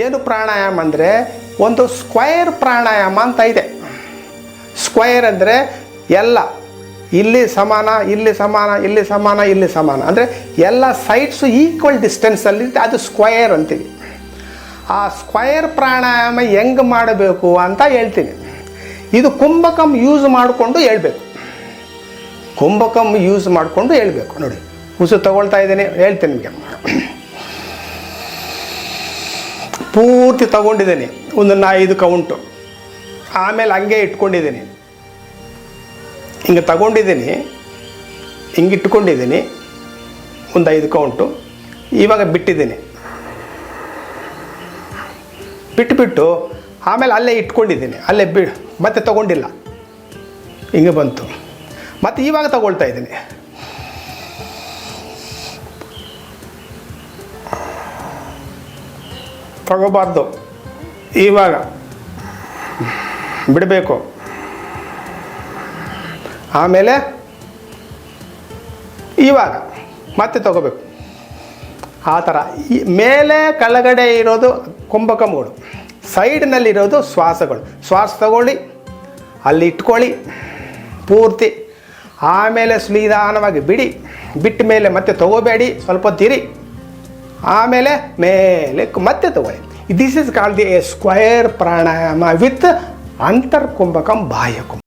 ಏನು ಪ್ರಾಣಾಯಾಮ ಅಂದರೆ ಒಂದು ಸ್ಕ್ವಯರ್ ಪ್ರಾಣಾಯಾಮ ಅಂತ ಇದೆ. ಸ್ಕ್ವಯರ್ ಅಂದರೆ ಎಲ್ಲ ಇಲ್ಲಿ ಸಮಾನ, ಇಲ್ಲಿ ಸಮಾನ, ಇಲ್ಲಿ ಸಮಾನ, ಇಲ್ಲಿ ಸಮಾನ, ಅಂದರೆ ಎಲ್ಲ ಸೈಡ್ಸು ಈಕ್ವಲ್ ಡಿಸ್ಟೆನ್ಸಲ್ಲಿ ಅದು ಸ್ಕ್ವಯರ್ ಅಂತೀವಿ. ಆ ಸ್ಕ್ವಯರ್ ಪ್ರಾಣಾಯಾಮ ಹೆಂಗೆ ಮಾಡಬೇಕು ಅಂತ ಹೇಳ್ತೀನಿ. ಇದು ಕುಂಭಕಂ ಯೂಸ್ ಮಾಡಿಕೊಂಡು ಹೇಳ್ಬೇಕು. ಕುಂಭಕಂ ಯೂಸ್ ಮಾಡಿಕೊಂಡು ಹೇಳ್ಬೇಕು. ನೋಡಿ, ಉಸಿರು ತಗೊಳ್ತಾ ಇದ್ದೀನಿ, ಹೇಳ್ತೀನಿ ನಿಮಗೆ. ಪೂರ್ತಿ ತಗೊಂಡಿದ್ದೀನಿ, ಒಂದು 5 ಕೌಂಟು. ಆಮೇಲೆ ಹಂಗೆ ಇಟ್ಕೊಂಡಿದ್ದೀನಿ, ಹಿಂಗೆ ತಗೊಂಡಿದ್ದೀನಿ, ಹಿಂಗೆ ಇಟ್ಕೊಂಡಿದ್ದೀನಿ, ಒಂದು 5 ಕೌಂಟು. ಇವಾಗ ಬಿಟ್ಟಿದ್ದೀನಿ, ಬಿಟ್ಟು ಆಮೇಲೆ ಅಲ್ಲೇ ಇಟ್ಕೊಂಡಿದ್ದೀನಿ, ಅಲ್ಲೇ ಮತ್ತೆ ತಗೊಂಡಿಲ್ಲ, ಹಿಂಗೆ ಬಂತು. ಮತ್ತು ಇವಾಗ ತಗೊಳ್ತಾ ಇದ್ದೀನಿ. ತಗೋಬಾರ್ದು, ಇವಾಗ ಬಿಡಬೇಕು. ಆಮೇಲೆ ಇವಾಗ ಮತ್ತೆ ತಗೋಬೇಕು. ಆ ಥರ ಮೇಲೆ ಕೆಳಗಡೆ ಇರೋದು ಕುಂಭಕಂಗಳು, ಸೈಡ್ನಲ್ಲಿರೋದು ಶ್ವಾಸಗಳು. ಶ್ವಾಸ ತಗೊಳ್ಳಿ, ಅಲ್ಲಿ ಇಟ್ಕೊಳ್ಳಿ ಪೂರ್ತಿ. ಆಮೇಲೆ ನಿಧಾನವಾಗಿ ಬಿಡಿ, ಬಿಟ್ಟ ಮೇಲೆ ಮತ್ತೆ ತಗೋಬೇಡಿ, ಸ್ವಲ್ಪ ಹೊತ್ತಿರಿ, ಆಮೇಲೆ ಮೇಲೆ ಮತ್ತೆ ತಗೊಳ್ಳಿ. This is called the square pranayama with ಅಂತರ್ ಕುಂಭಕಂ ಬಾಹ್ಯ ಕುಂಭಕಂ.